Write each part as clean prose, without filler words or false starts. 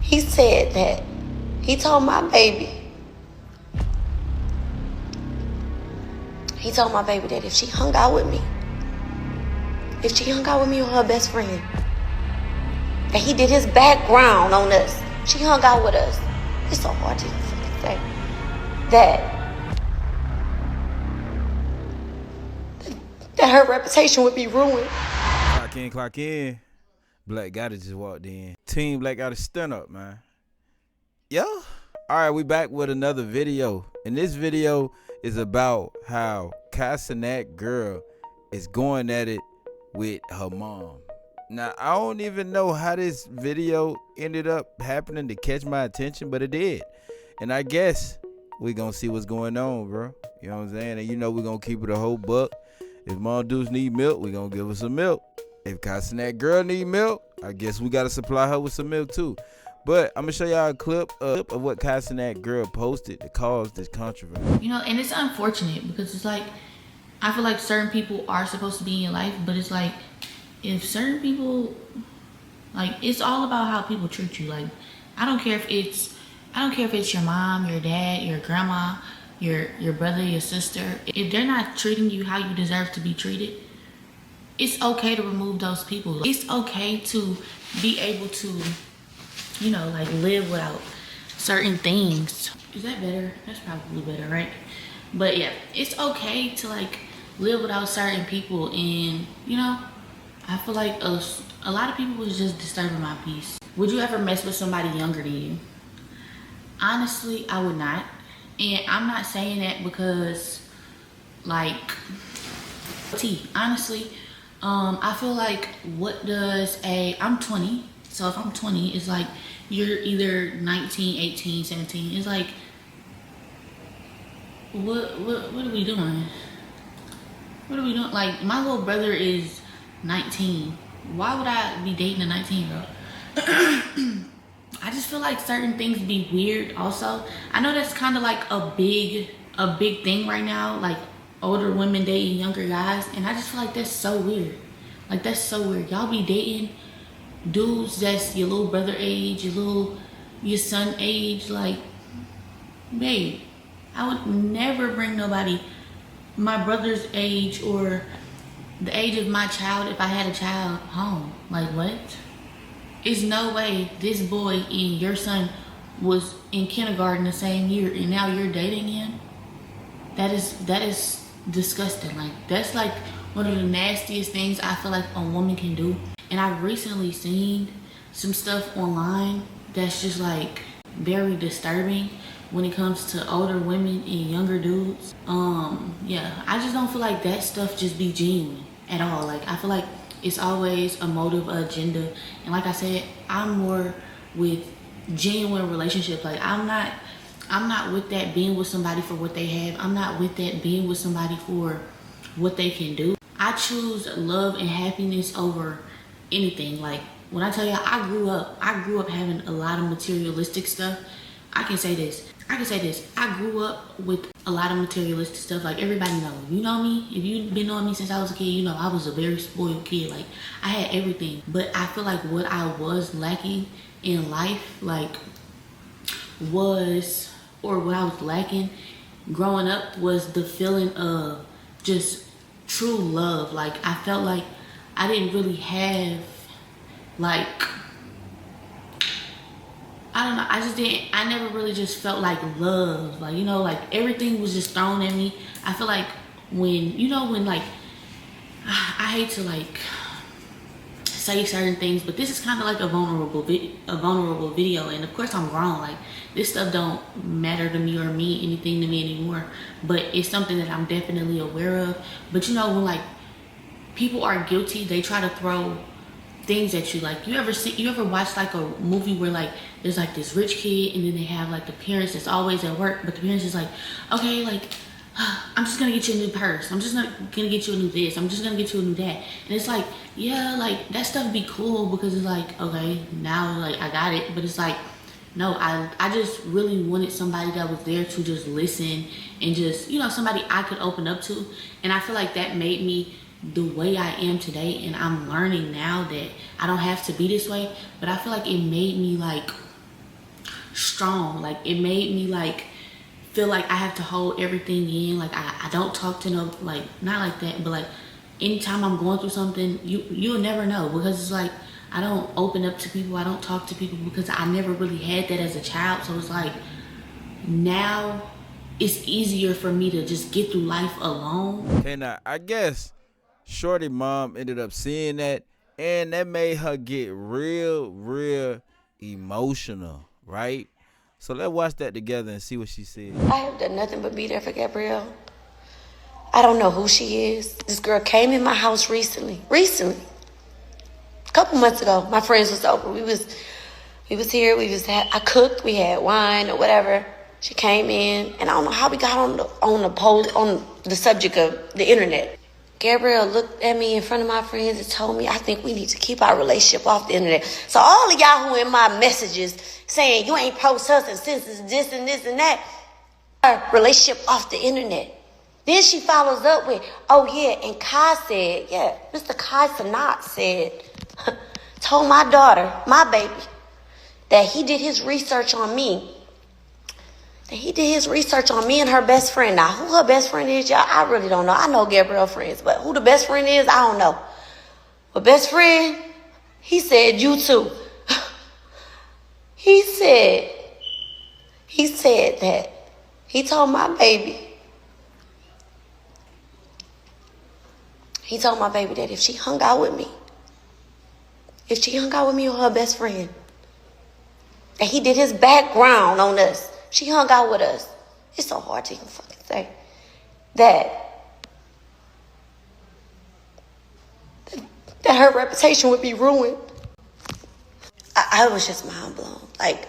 He said that he told my baby that if she hung out with me or her best friend, and he did his background on us, she hung out with us. It's so hard to say that her reputation would be ruined. Clock in. Black Gotta just walked in. Team Black Gotta stand up, man. Yo. Alright, we back with another video. And this video is about how Cenat girl is going at it with her mom. Now, I don't even know how this video ended up happening to catch my attention, but it did. And I guess we gonna see what's going on, bro. You know what I'm saying? And you know we gonna keep it a whole buck. If Mom Deuce need milk, we gonna give her some milk. If Cenat girl need milk, I guess we gotta supply her with some milk too. But I'm gonna show y'all a clip of what Cenat girl posted to cause this controversy. You know, and it's unfortunate because it's like, I feel like certain people are supposed to be in your life, but it's like, if certain people, like, it's all about how people treat you. Like, I don't care if it's your mom, your dad, your grandma, your brother, your sister. If they're not treating you how you deserve to be treated, it's okay to remove those people. It's okay to be able to, you know, like, live without certain things. Is that better? That's probably better, right? But yeah, it's okay to, like, live without certain people. And, you know, I feel like a lot of people was just disturbing my peace. Would you ever mess with somebody younger than you? Honestly, I would not. And I'm not saying that because, like, honestly, I feel like I'm 20. So if I'm 20, it's like you're either 19, 18, 17. It's like, what are we doing? What are we doing? Like, my little brother is 19. Why would I be dating a 19-year-old? I just feel like certain things be weird also. I know that's kind of like a big thing right now, like older women dating younger guys, and I just feel like that's so weird. Like, that's so weird. Y'all be dating dudes that's your little brother age, your son age. Like, babe, I would never bring nobody my brother's age or the age of my child, if I had a child, home. Like, what? There's no way this boy and your son was in kindergarten the same year and now you're dating him. That is disgusting. Like, that's like one of the nastiest things I feel like a woman can do. And I've recently seen some stuff online that's just like very disturbing when it comes to older women and younger dudes. Yeah, I just don't feel like that stuff just be genuine at all. Like, I feel like it's always a motive, agenda. And like I said, I'm more with genuine relationships. Like, I'm not with that being with somebody for what they have. I'm not with that being with somebody for what they can do. I choose love and happiness over anything. Like, when I tell you I grew up having a lot of materialistic stuff. I can say this. I grew up with a lot of materialistic stuff. Like, everybody knows. You know me. If you've been knowing me since I was a kid, you know I was a very spoiled kid. Like, I had everything. But I feel like what I was lacking in life, like, what I was lacking growing up was the feeling of just true love. Like, I felt like I didn't really have, like, I don't know, I never really just felt like love. Like, you know, like, everything was just thrown at me. I feel like when like, I hate to, like, say certain things, but this is kind of like a vulnerable video, and of course I'm grown. Like, this stuff don't matter to me or mean anything to me anymore, but it's something that I'm definitely aware of. But you know, when, like, people are guilty, they try to throw things at you. Like, you ever watch, like, a movie where, like, there's, like, this rich kid and then they have, like, the parents that's always at work, but the parents is like, okay, like, I'm just gonna get you a new purse, I'm just not gonna get you a new this, I'm just gonna get you a new that. And it's like, yeah, like, that stuff be cool because it's like, okay, now, like, I got it. But it's like, no, I just really wanted somebody that was there to just listen and just, you know, somebody I could open up to. And I feel like that made me the way I am today. And I'm learning now that I don't have to be this way, but I feel like it made me, like, strong. Like, it made me like feel like I have to hold everything in. Like, I don't talk to no, like, not like that, but like anytime I'm going through something, you'll never know, because it's like I don't open up to people, I don't talk to people, because I never really had that as a child. So it's like now it's easier for me to just get through life alone. Okay, now I guess Shorty mom ended up seeing that, and that made her get real emotional, right? So let's watch that together and see what she said. I have done nothing but be there for Gabrielle. I don't know who she is. This girl came in my house recently. A couple months ago. My friends was over. We was here. I cooked. We had wine or whatever. She came in, and I don't know how we got on the subject of the internet. Gabrielle looked at me in front of my friends and told me, I think we need to keep our relationship off the internet. So all of y'all who in my messages saying you ain't post us and since this and this and that, our relationship off the internet. Then she follows up with, oh yeah, and Kai said, yeah, Mr. Kai Cenat said, told my daughter, my baby, that he did his research on me. And her best friend. Now, who her best friend is, y'all, I really don't know. I know Gabrielle friends, but who the best friend is, I don't know. But best friend, he said you too. He said that he told my baby that if she hung out with me or her best friend, that he did his background on us. She hung out with us. It's so hard to even fucking say that her reputation would be ruined. I was just mind blown. Like,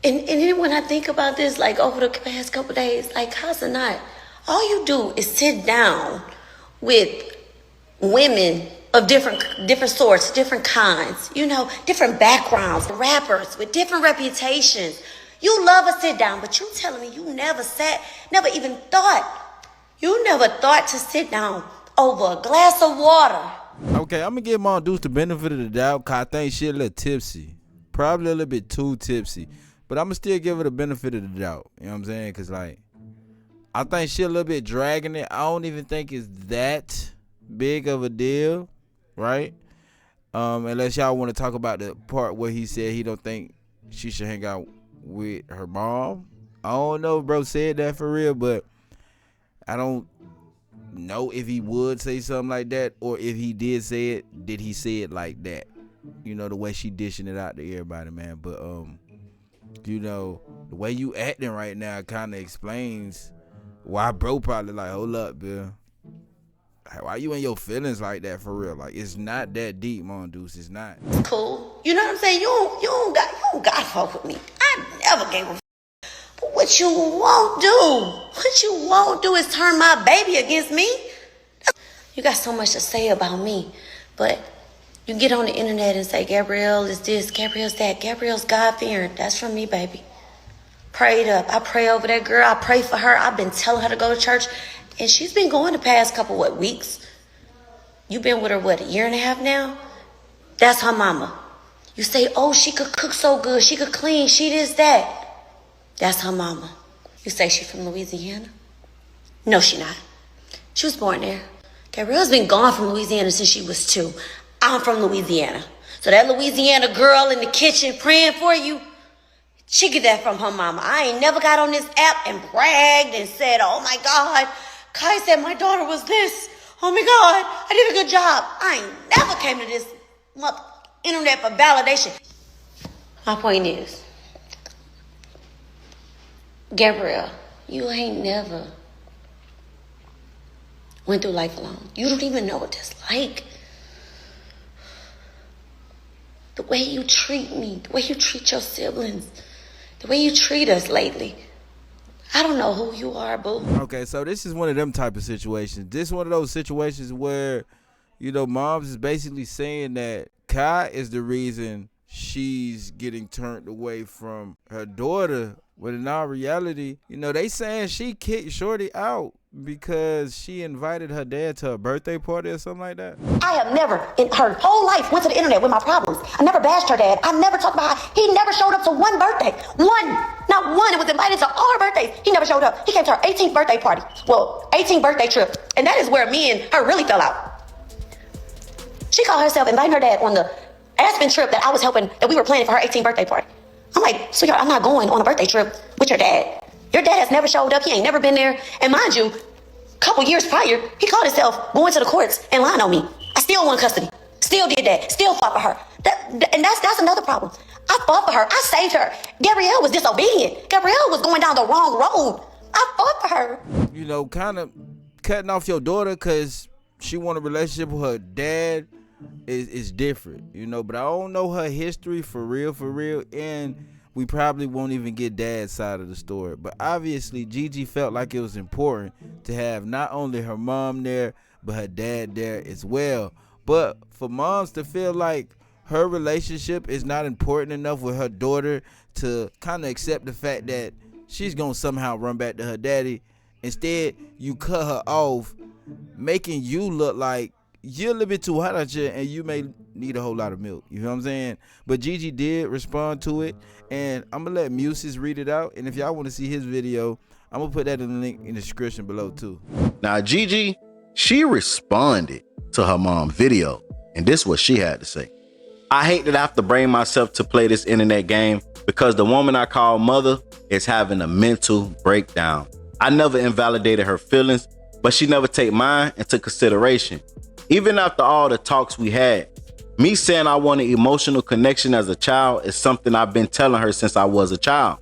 and then when I think about this, like over the past couple of days, like, how's it not? All you do is sit down with women of different sorts, different kinds, different backgrounds, rappers with different reputations. You love a sit down, but you telling me you never thought to sit down over a glass of water. Okay, I'm gonna give Mom Deuce the benefit of the doubt, cause I think she a little tipsy. Probably a little bit too tipsy. But I'm gonna still give her the benefit of the doubt. You know what I'm saying? Cause like, I think she a little bit dragging it. I don't even think it's that big of a deal, right? Unless y'all want to talk about the part where he said he don't think she should hang out with her mom. I don't know if bro said that for real, but I don't know if he would say something like that, or if he did say it, did he say it like that? The way she dishing it out to everybody, man. But the way you acting right now kind of explains why bro probably like, hold up, Bill. Why you in your feelings like that for real? Like, it's not that deep, Mon Deuce. It's not. Cool. You know what I'm saying? You don't got to fuck with me. I never gave a fuck. But what you won't do is turn my baby against me. You got so much to say about me, but you get on the internet and say Gabrielle is this, Gabrielle's that, Gabrielle's God-fearing. That's from me, baby. Prayed up. I pray over that girl. I pray for her. I've been telling her to go to church. And she's been going the past couple, weeks? You've been with her, a year and a half now? That's her mama. You say, oh, she could cook so good. She could clean. She this, that. That's her mama. You say she from Louisiana? No, she not. She was born there. Gabrielle's been gone from Louisiana since she was 2. I'm from Louisiana. So that Louisiana girl in the kitchen praying for you, she get that from her mama. I ain't never got on this app and bragged and said, oh my God, Kai said my daughter was this. Oh my God, I did a good job. I ain't never came to this internet for validation. My point is, Gabrielle, you ain't never went through life alone. You don't even know what that's like. The way you treat me, the way you treat your siblings, the way you treat us lately. I don't know who you are, boo. Okay, so this is one of them type of situations. This is one of those situations where, moms is basically saying that Kai is the reason she's getting turned away from her daughter. When in all reality, they saying she kicked Shorty out because she invited her dad to a birthday party or something like that? I have never in her whole life went to the internet with my problems. I never bashed her dad. I never talked about how he never showed up to one birthday. One. Not one. It was invited to all her birthdays. He never showed up. He came to her 18th birthday party. Well, 18th birthday trip. And that is where me and her really fell out. She called herself inviting her dad on the Aspen trip that I was helping, that we were planning for her 18th birthday party. I'm like, sweetheart, I'm not going on a birthday trip with your dad. Your dad has never showed up. He ain't never been there. And mind you, a couple years prior, he called himself going to the courts and lying on me. I still won custody. Still did that. Still fought for her. And that's another problem. I fought for her. I saved her. Gabrielle was disobedient. Gabrielle was going down the wrong road. I fought for her. You know, kind of cutting off your daughter because she want a relationship with her dad is different, you know. But I don't know her history for real. And we probably won't even get dad's side of the story. But obviously, Gigi felt like it was important to have not only her mom there, but her dad there as well. But for moms to feel like her relationship is not important enough with her daughter to kind of accept the fact that she's going to somehow run back to her daddy, instead, you cut her off, making you look like you're a little bit too hot out here and you may need a whole lot of milk. You know what I'm saying? But Gigi did respond to it, and I'm going to let Muses read it out. And if y'all want to see his video, I'm going to put that in the link in the description below too. Now, Gigi, she responded to her mom's video, and this is what she had to say. I hate that I have to bring myself to play this internet game because the woman I call mother is having a mental breakdown. I never invalidated her feelings, but she never take mine into consideration. Even after all the talks we had, me saying I want an emotional connection as a child is something I've been telling her since I was a child.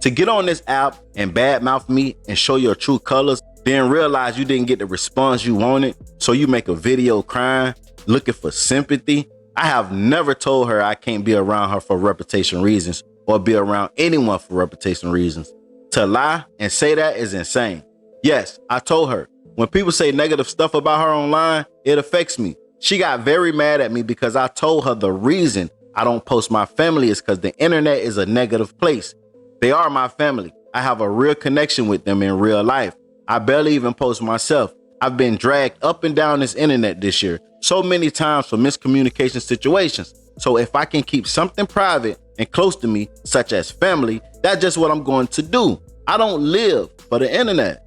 To get on this app and badmouth me and show your true colors, then realize you didn't get the response you wanted, so you make a video crying, looking for sympathy. I have never told her I can't be around her for reputation reasons or be around anyone for reputation reasons. To lie and say that is insane. Yes, I told her. When people say negative stuff about her online, it affects me. She got very mad at me because I told her the reason I don't post my family is because the internet is a negative place. They are my family. I have a real connection with them in real life. I barely even post myself. I've been dragged up and down this internet this year so many times for miscommunication situations. So if I can keep something private and close to me, such as family, that's just what I'm going to do. I don't live for the internet.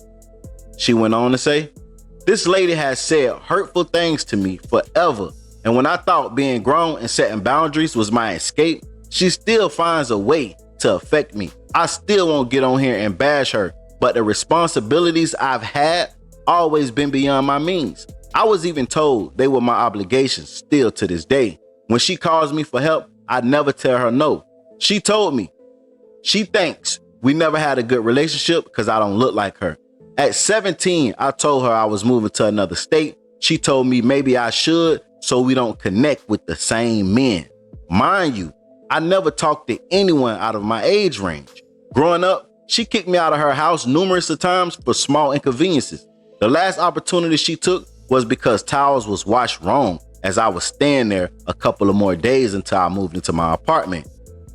She went on to say, this lady has said hurtful things to me forever. And when I thought being grown and setting boundaries was my escape, she still finds a way to affect me. I still won't get on here and bash her, but the responsibilities I've had always been beyond my means. I was even told they were my obligations still to this day. When she calls me for help, I never tell her no. She told me she thinks we never had a good relationship because I don't look like her. At 17, I told her I was moving to another state. She told me maybe I should so we don't connect with the same men. Mind you, I never talked to anyone out of my age range. Growing up, she kicked me out of her house numerous of times for small inconveniences. The last opportunity she took was because towels was washed wrong as I was staying there a couple of more days until I moved into my apartment.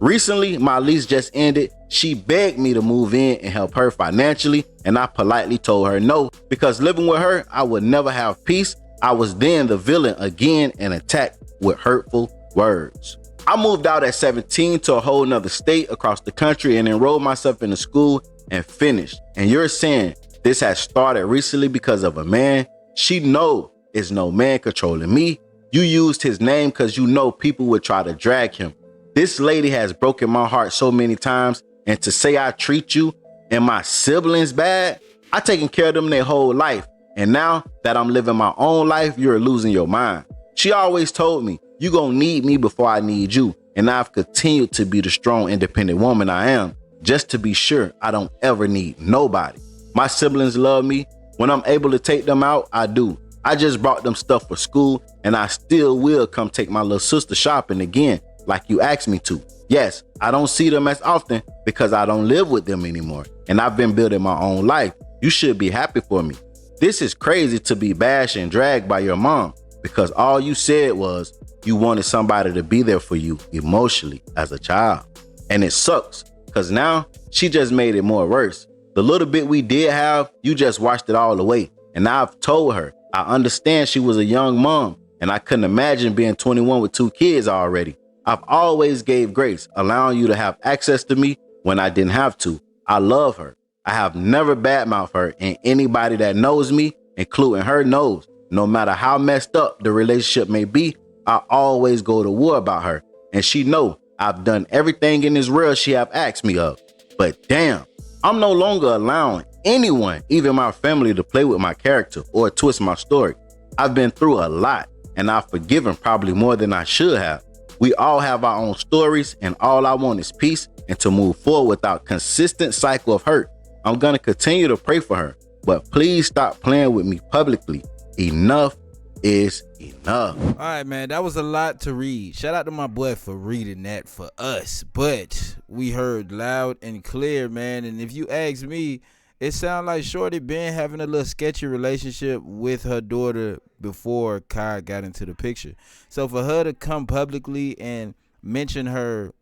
Recently, my lease just ended. She begged me to move in and help her financially, and I politely told her no, because living with her, I would never have peace. I was then the villain again and attacked with hurtful words. I moved out at 17 to a whole nother state across the country and enrolled myself in a school and finished. And you're saying this has started recently because of a man? She know it's no man controlling me. You used his name because you know people would try to drag him. This lady has broken my heart so many times, and to say I treat you and my siblings bad, I taken care of them their whole life. And now that I'm living my own life, you're losing your mind. She always told me, you gonna need me before I need you. And I've continued to be the strong, independent woman I am, just to be sure I don't ever need nobody. My siblings love me. When I'm able to take them out, I do. I just brought them stuff for school, and I still will come take my little sister shopping again, like you asked me to. Yes, I don't see them as often because I don't live with them anymore, and I've been building my own life. You should be happy for me. This is crazy to be bashed and dragged by your mom because all you said was you wanted somebody to be there for you emotionally as a child. And it sucks because now she just made it more worse. The little bit we did have, you just washed it all away. And I've told her, I understand she was a young mom, and I couldn't imagine being 21 with 2 kids already. I've always gave grace, allowing you to have access to me when I didn't have to. I love her. I have never badmouthed her, and anybody that knows me, including her, knows. No matter how messed up the relationship may be, I always go to war about her. And she know I've done everything in this world she have asked me of. But damn, I'm no longer allowing anyone, even my family, to play with my character or twist my story. I've been through a lot, and I've forgiven probably more than I should have. We all have our own stories, and all I want is peace and to move forward without consistent cycle of hurt. I'm gonna continue to pray for her, but please stop playing with me publicly. Enough is enough. All right, man, that was a lot to read. Shout out to my boy for reading that for us. But we heard loud and clear, man. And if you ask me, it sounds like Shorty been having a little sketchy relationship with her daughter before Kai got into the picture. So for her to come publicly and mention her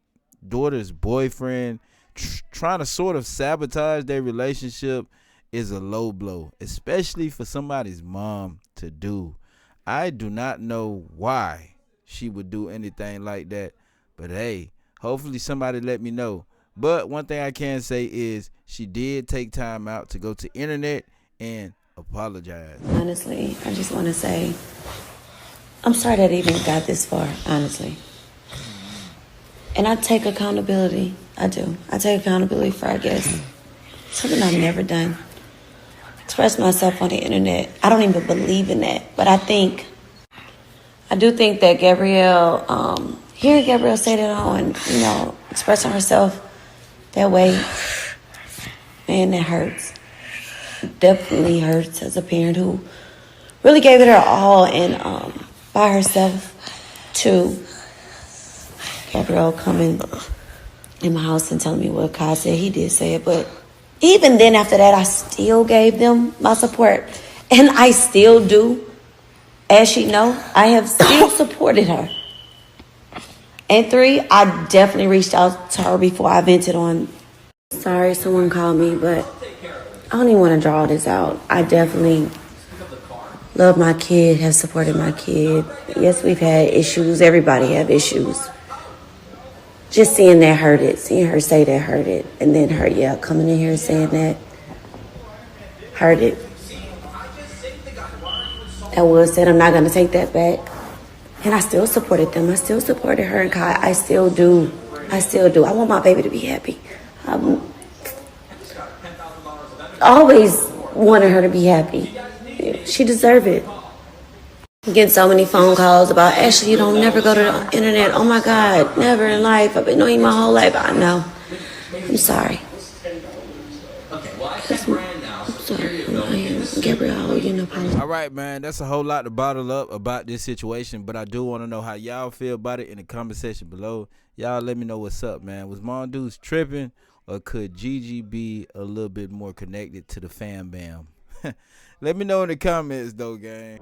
daughter's boyfriend, trying to sort of sabotage their relationship, is a low blow, especially for somebody's mom to do. I do not know why she would do anything like that, but hey, hopefully somebody let me know. But one thing I can say is she did take time out to go to internet and apologize. Honestly, I just want to say I'm sorry that it even got this far, honestly. And I take accountability. I do. I take accountability for, I guess, something I've never done. Express myself on the internet. I don't even believe in that. But I do think that Gabrielle, hearing Gabrielle say that on, expressing herself that way, man, that hurts. It definitely hurts as a parent who really gave it her all and by herself to Gabrielle coming in my house and telling me what Kai said. He did say it, but even then after that, I still gave them my support. And I still do. As she know, I have still supported her. And 3, I definitely reached out to her before I vented on. Sorry, someone called me, but I don't even want to draw this out. I definitely love my kid, have supported my kid. Yes, we've had issues. Everybody have issues. Just seeing that hurt it. Seeing her say that hurt it. And then her, coming in here saying that hurt it. That was said, I'm not going to take that back. And I still supported them. I still supported her and Kai. I still do. I still do. I want my baby to be happy. I always wanted her to be happy. She deserved it. I'm getting so many phone calls about, Ashley, you don't never go to the internet. Oh my God, never in life. I've been knowing you my whole life. I know. I'm sorry. I'm sorry. Gabrielle, All right, man, that's a whole lot to bottle up about this situation, but I do want to know how y'all feel about it in the comment section below. Y'all let me know what's up, man. Was Mondoose tripping, or could Gigi be a little bit more connected to the fam bam? Let me know in the comments though, gang.